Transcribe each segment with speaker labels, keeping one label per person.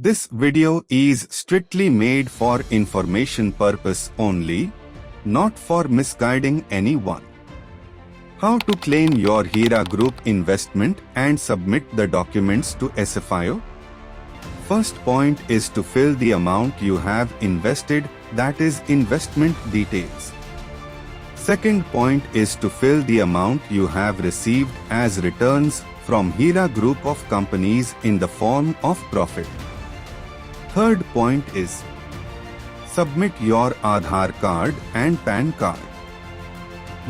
Speaker 1: This video is strictly made for information purpose only, not for misguiding anyone. How to claim your Hira Group investment and submit the documents to SFIO? First point is to fill the amount you have invested, that is investment details. Second point is to fill the amount you have received as returns from Hira Group of companies in the form of profit. Third point is submit your Aadhaar card and PAN card.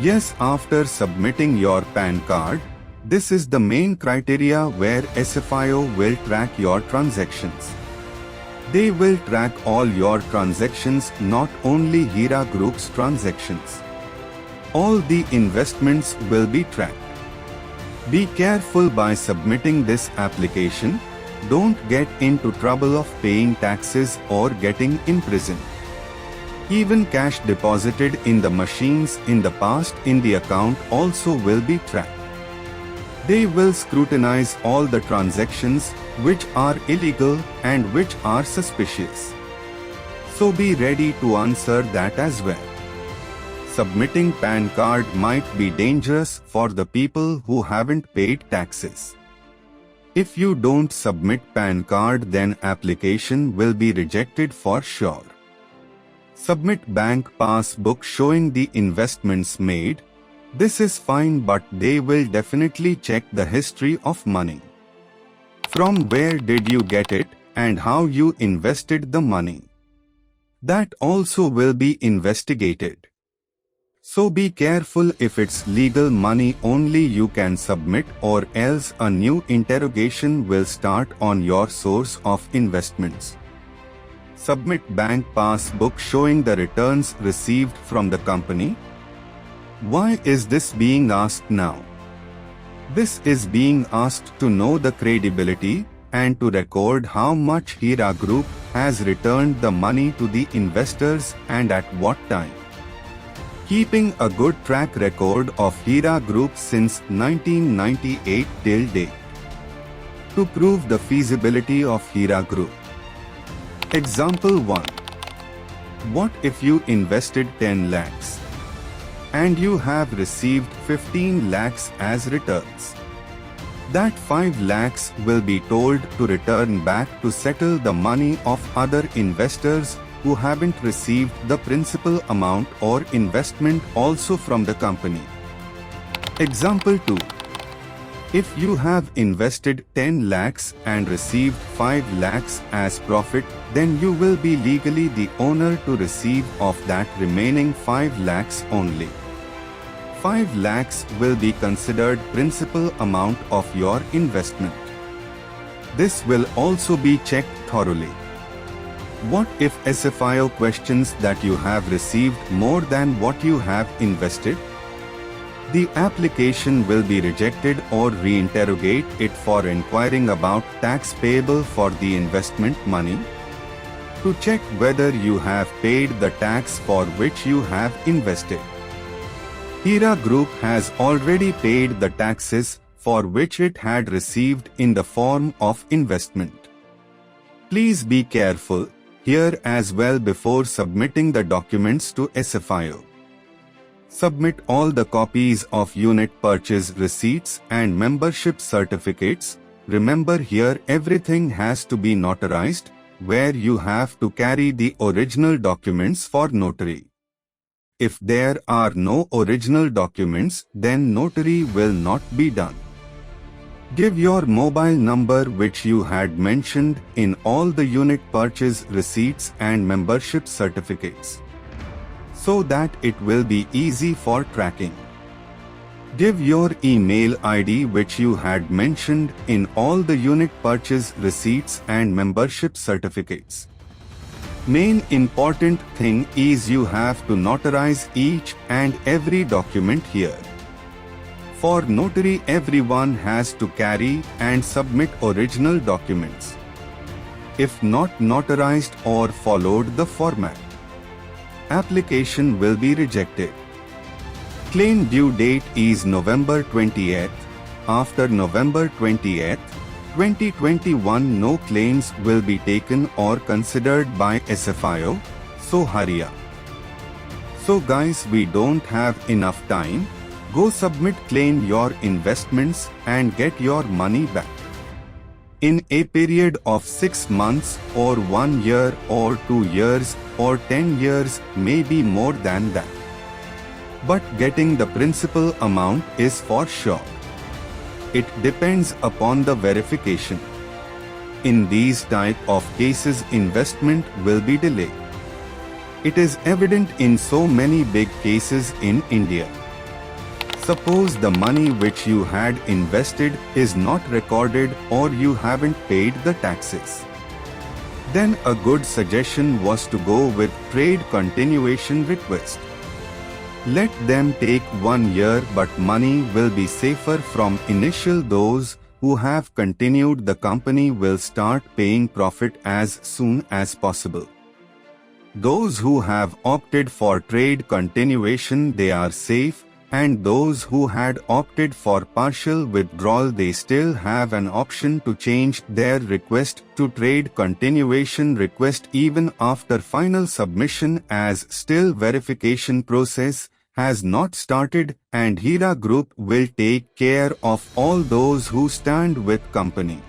Speaker 1: Yes, after submitting your PAN card, this is the main criteria where SFIO will track your transactions. They will track all your transactions, not only Hira Group's transactions. All the investments will be tracked. Be careful by submitting this application. Don't get into trouble of paying taxes or getting imprisoned. Even cash deposited in the machines in the past in the account also will be tracked. They will scrutinize all the transactions which are illegal and which are suspicious. So be ready to answer that as well. Submitting PAN card might be dangerous for the people who haven't paid taxes. If you don't submit PAN card, then application will be rejected for sure. Submit bank passbook showing the investments made. This is fine, but they will definitely check the history of money. From where did you get it and how you invested the money? That also will be investigated. So be careful. If it's legal money only you can submit, or else a new interrogation will start on your source of investments. Submit bank passbook showing the returns received from the company. Why is this being asked now? This is being asked to know the credibility and to record how much Hira Group has returned the money to the investors and at what time. Keeping a good track record of Hira Group since 1998 till date. To prove the feasibility of Hira Group. Example 1. What if you invested 10 lakhs and you have received 15 lakhs as returns? That 5 lakhs will be told to return back to settle the money of other investors who haven't received the principal amount or investment also from the company. Example 2. If you have invested 10 lakhs and received 5 lakhs as profit, then you will be legally the owner to receive of that remaining 5 lakhs only. 5 lakhs will be considered principal amount of your investment. This will also be checked thoroughly. What if SFIO questions that you have received more than what you have invested? The application will be rejected or reinterrogate it for inquiring about tax payable for the investment money. To check whether you have paid the tax for which you have invested. Hira Group has already paid the taxes for which it had received in the form of investment. Please be careful here as well before submitting the documents to SFIO. Submit all the copies of unit purchase receipts and membership certificates. Remember, here everything has to be notarized, where you have to carry the original documents for notary. If there are no original documents, then notary will not be done. Give your mobile number which you had mentioned in all the unit purchase receipts and membership certificates, so that it will be easy for tracking. Give your email ID which you had mentioned in all the unit purchase receipts and membership certificates. Main important thing is you have to notarize each and every document here. For notary, everyone has to carry and submit original documents. If not notarized or followed the format, application will be rejected. Claim due date is November 20th. After November 20th, 2021 no claims will be taken or considered by SFIO, so hurry up. So guys, we don't have enough time. Go submit, claim your investments and get your money back in a period of 6 months or 1 year or 2 years or 10 years, maybe more than that. But getting the principal amount is for sure. It depends upon the verification. In these type of cases, investment will be delayed. It is evident in so many big cases in India. Suppose the money which you had invested is not recorded or you haven't paid the taxes. Then a good suggestion was to go with trade continuation request. Let them take 1 year, but money will be safer from initial. Those who have continued the company will start paying profit as soon as possible. Those who have opted for trade continuation, they are safe, and those who had opted for partial withdrawal, they still have an option to change their request to trade continuation request even after final submission, as still verification process has not started, and Hira Group will take care of all those who stand with company.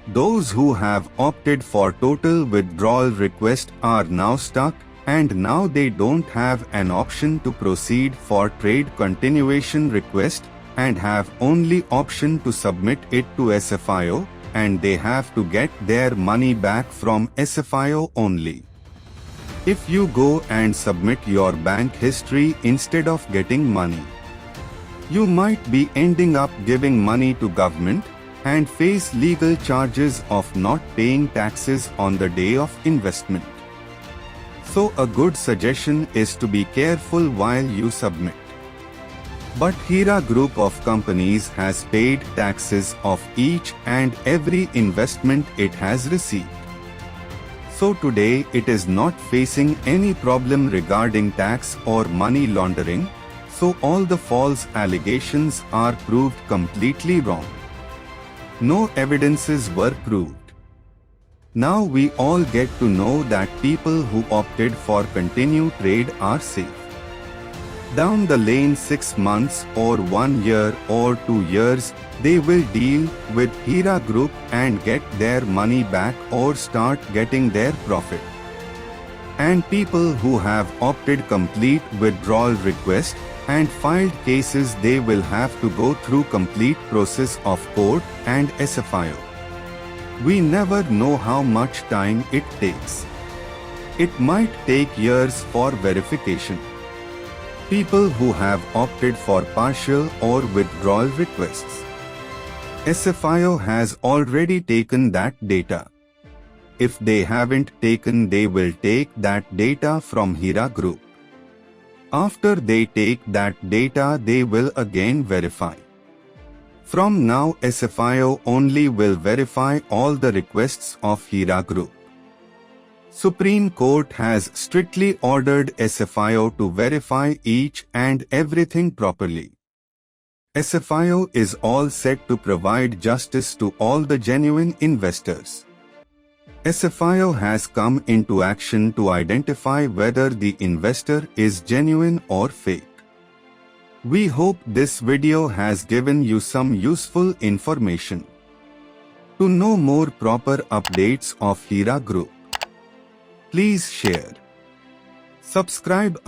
Speaker 1: Those who have opted for total withdrawal request are now stuck, and now they don't have an option to proceed for trade continuation request and have only option to submit it to SFIO, and they have to get their money back from SFIO only. If you go and submit your bank history instead of getting money, you might be ending up giving money to government and face legal charges of not paying taxes on the day of investment. So a good suggestion is to be careful while you submit. But Hira Group of companies has paid taxes of each and every investment it has received. So today it is not facing any problem regarding tax or money laundering, so all the false allegations are proved completely wrong. No evidences were proved. Now we all get to know that people who opted for continued trade are safe. Down the lane, 6 months or 1 year or 2 years, they will deal with Hira Group and get their money back or start getting their profit. And people who have opted complete withdrawal request and filed cases, they will have to go through complete process of court and SFIO. We never know how much time it takes. It might take years for verification. People who have opted for partial or withdrawal requests, SFIO has already taken that data. If they haven't taken, they will take that data from Hira Group. After they take that data, they will again verify. From now, SFIO only will verify all the requests of Hira Group. Supreme Court has strictly ordered SFIO to verify each and everything properly. SFIO is all set to provide justice to all the genuine investors. SFIO has come into action to identify whether the investor is genuine or fake. We hope this video has given you some useful information. To know more proper updates of Hira Group, please share, subscribe.